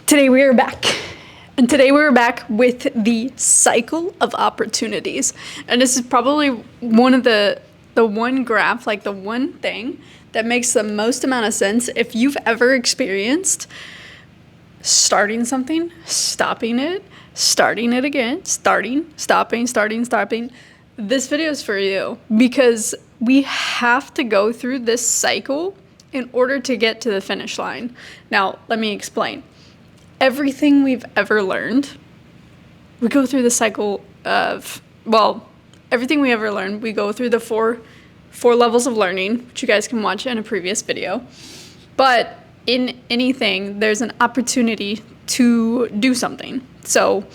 Today we are back. And today we are back with the cycle of opportunities. And this is probably one of the one graph, like the one thing that makes the most amount of sense if you've ever experienced starting something, stopping it, starting it again, starting, stopping, starting, stopping. This video is for you because we have to go through this cycle in order to get to the finish line. Now, let me explain. Everything we've ever learned, we go through the cycle of, everything we ever learned, we go through the four levels of learning, which you guys can watch in a previous video. But in anything, there's an opportunity to do something. So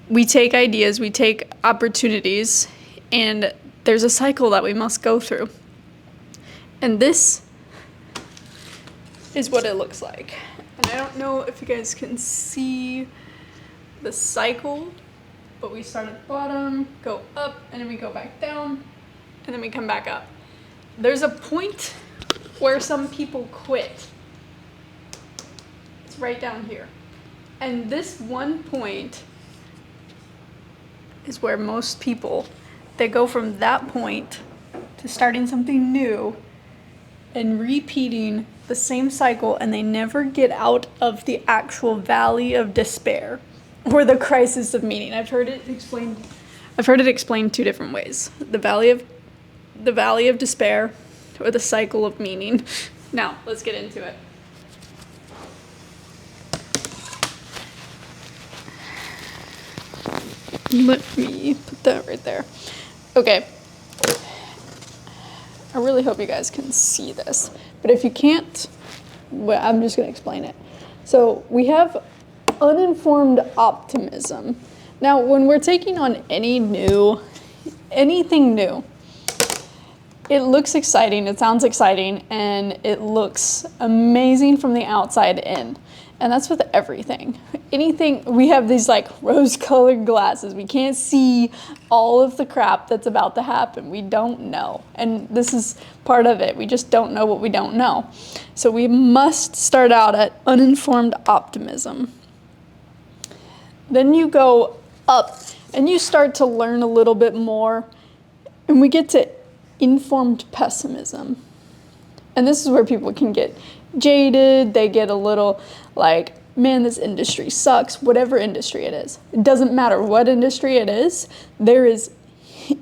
we take ideas, we take opportunities, and there's a cycle that we must go through. And this is what it looks like. And I don't know if you guys can see the cycle, but we start at the bottom, go up, and then we go back down, and then we come back up. There's a point where some people quit. It's right down here. And this one point is where most people, they go from that point to starting something new and repeating the same cycle, and they never get out of the actual valley of despair or the crisis of meaning. I've heard it explained two different ways. The valley of despair or the cycle of meaning. Now, let's get into it. Let me put that right there. Okay. I really hope you guys can see this. But if you can't, well, I'm just going to explain it. So we have uninformed optimism. Now, when we're taking on anything new, it looks exciting, it sounds exciting, and it looks amazing from the outside in. And that's with everything. Anything, we have these like rose-colored glasses. We can't see all of the crap that's about to happen. We don't know. And this is part of it. We just don't know what we don't know. So we must start out at uninformed optimism. Then you go up and you start to learn a little bit more. And we get to informed pessimism. And this is where people can get jaded. They get a little like, man, this industry sucks, whatever industry it is. It doesn't matter what industry it is. There is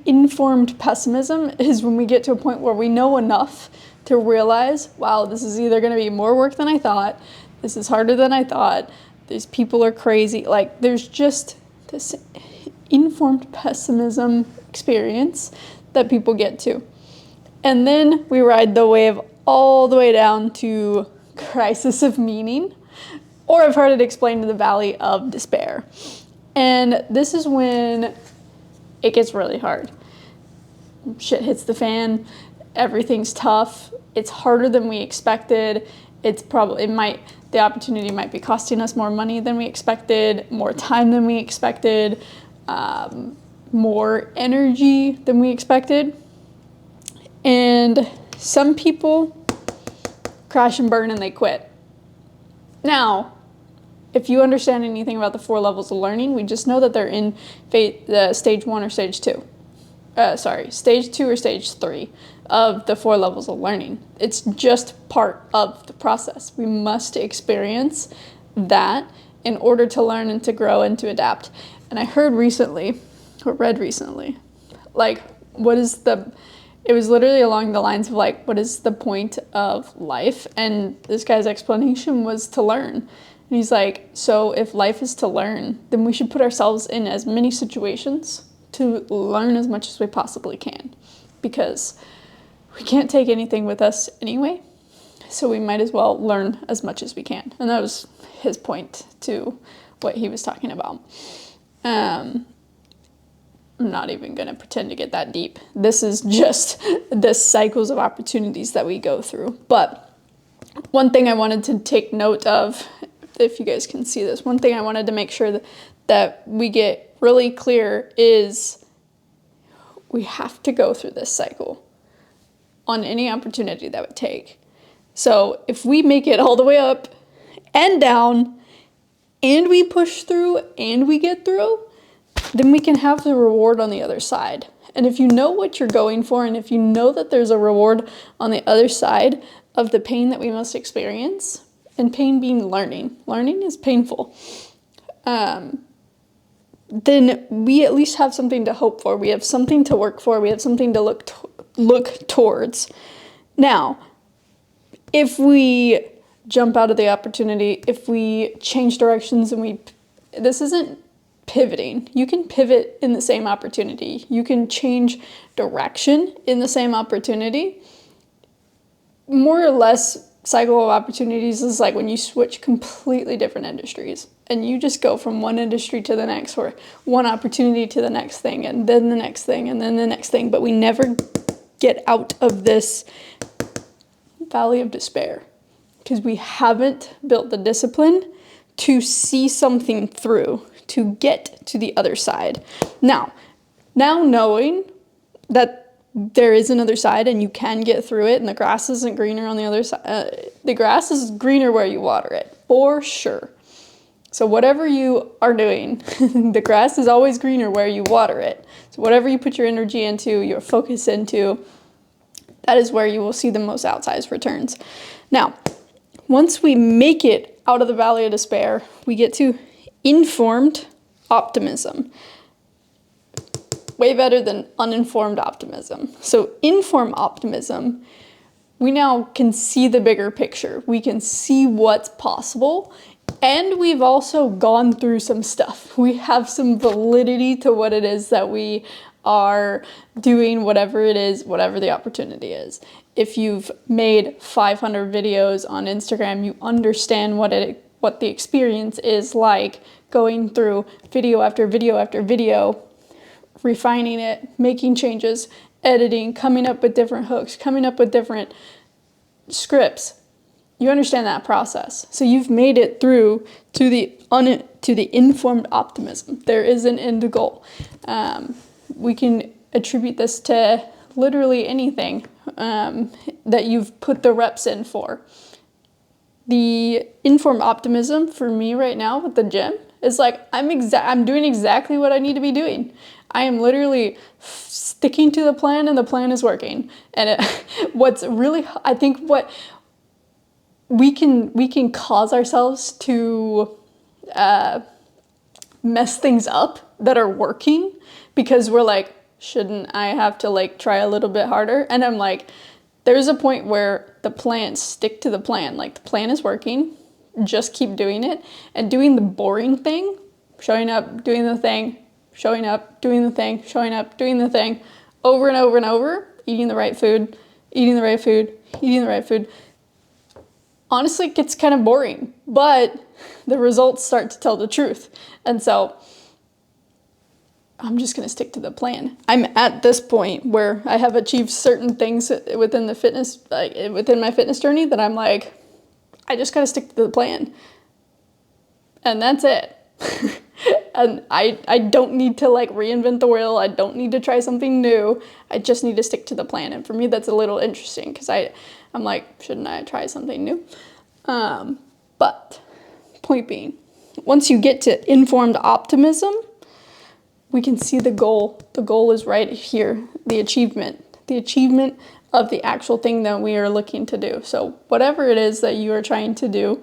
informed pessimism is when we get to a point where we know enough to realize, wow, this is either going to be more work than I thought. This is harder than I thought. These people are crazy. Like, there's just this informed pessimism experience that people get to. And then we ride the wave all the way down to crisis of meaning, or I've heard it explained to the valley of despair. And this is when it gets really hard. Shit hits the fan, everything's tough, it's harder than we expected, the opportunity might be costing us more money than we expected, more time than we expected, more energy than we expected. And some people crash and burn and they quit. Now, if you understand anything about the 4 levels of learning, we just know that they're in stage 1 or stage 2. Stage 2 or stage 3 of the 4 levels of learning. It's just part of the process. We must experience that in order to learn and to grow and to adapt. And I read recently, like, it was literally along the lines of like, what is the point of life? And this guy's explanation was to learn. And he's like, so if life is to learn, then we should put ourselves in as many situations to learn as much as we possibly can, because we can't take anything with us anyway. So we might as well learn as much as we can. And that was his point to what he was talking about. I'm not even going to pretend to get that deep. This is just the cycles of opportunities that we go through. But one thing I wanted to take note of, if you guys can see this, one thing I wanted to make sure that we get really clear is we have to go through this cycle on any opportunity that would take. So if we make it all the way up and down and we push through and we get through, then we can have the reward on the other side. And if you know what you're going for, and if you know that there's a reward on the other side of the pain that we must experience, and pain being learning is painful, then we at least have something to hope for. We have something to work for. We have something to look towards. Now, if we jump out of the opportunity, if we change directions and this isn't pivoting. You can pivot in the same opportunity. You can change direction in the same opportunity. More or less, cycle of opportunities is like when you switch completely different industries and you just go from one industry to the next, or one opportunity to the next thing, and then the next thing, and then the next thing. But we never get out of this valley of despair because we haven't built the discipline to see something through, to get to the other side. Now knowing that there is another side and you can get through it, and the grass isn't greener on the other side. The grass is greener where you water it, for sure. So whatever you are doing, the grass is always greener where you water it. So whatever you put your energy into, your focus into, that is where you will see the most outsized returns. Now, once we make it out of the valley of despair, we get to informed optimism. Way better than uninformed optimism. So informed optimism, we now can see the bigger picture. We can see what's possible. And we've also gone through some stuff. We have some validity to what it is that we are doing, whatever it is, whatever the opportunity is. If you've made 500 videos on Instagram, you understand what the experience is like going through video after video after video, refining it, making changes, editing, coming up with different hooks, coming up with different scripts. You understand that process. So you've made it through to the informed optimism. There is an end goal. We can attribute this to literally anything that you've put the reps in for. The informed optimism for me right now with the gym is like I'm doing exactly what I need to be doing. I am literally sticking to the plan, and the plan is working. And what's really, I think what we can cause ourselves to mess things up that are working, because we're like, shouldn't I have to like try a little bit harder? And I'm like, there's a point where stick to the plan. Like, the plan is working, just keep doing it, and doing the boring thing, showing up, doing the thing, showing up, doing the thing, showing up, doing the thing, over and over and over, eating the right food, honestly, it gets kind of boring, but the results start to tell the truth. And so I'm just going to stick to the plan. I'm at this point where I have achieved certain things within my fitness journey that I'm like, I just got to stick to the plan. And that's it. And I don't need to like reinvent the wheel. I don't need to try something new. I just need to stick to the plan. And for me, that's a little interesting because I'm like, shouldn't I try something new? But point being, once you get to informed optimism, we can see the goal. The goal is right here, the achievement of the actual thing that we are looking to do. So whatever it is that you are trying to do,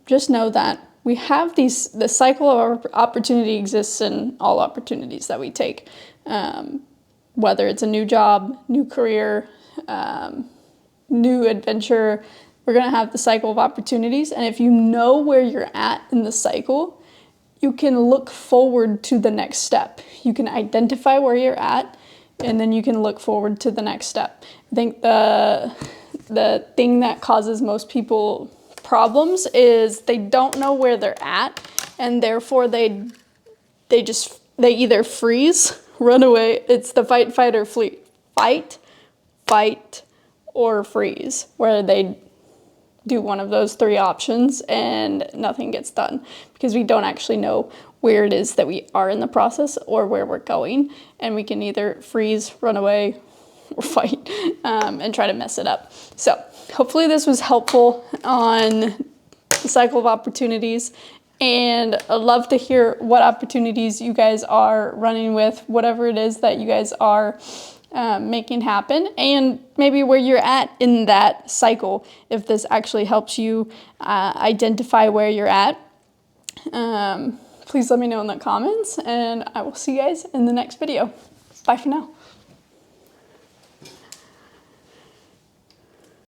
just know that we have the cycle of opportunity exists in all opportunities that we take. Whether it's a new job, new career, new adventure, we're going to have the cycle of opportunities. And if you know where you're at in the cycle, you can look forward to the next step. You can identify where you're at, and then you can look forward to the next step. I think the thing that causes most people problems is they don't know where they're at, and therefore they either freeze, run away. It's the fight, or freeze, where they do one of those three options and nothing gets done because we don't actually know where it is that we are in the process or where we're going, and we can either freeze, run away, or fight and try to mess it up. So hopefully this was helpful on the cycle of opportunities. And I'd love to hear what opportunities you guys are running with, whatever it is that you guys are making happen, and maybe where you're at in that cycle, if this actually helps you identify where you're at. Please let me know in the comments, and I will see you guys in the next video. Bye for now.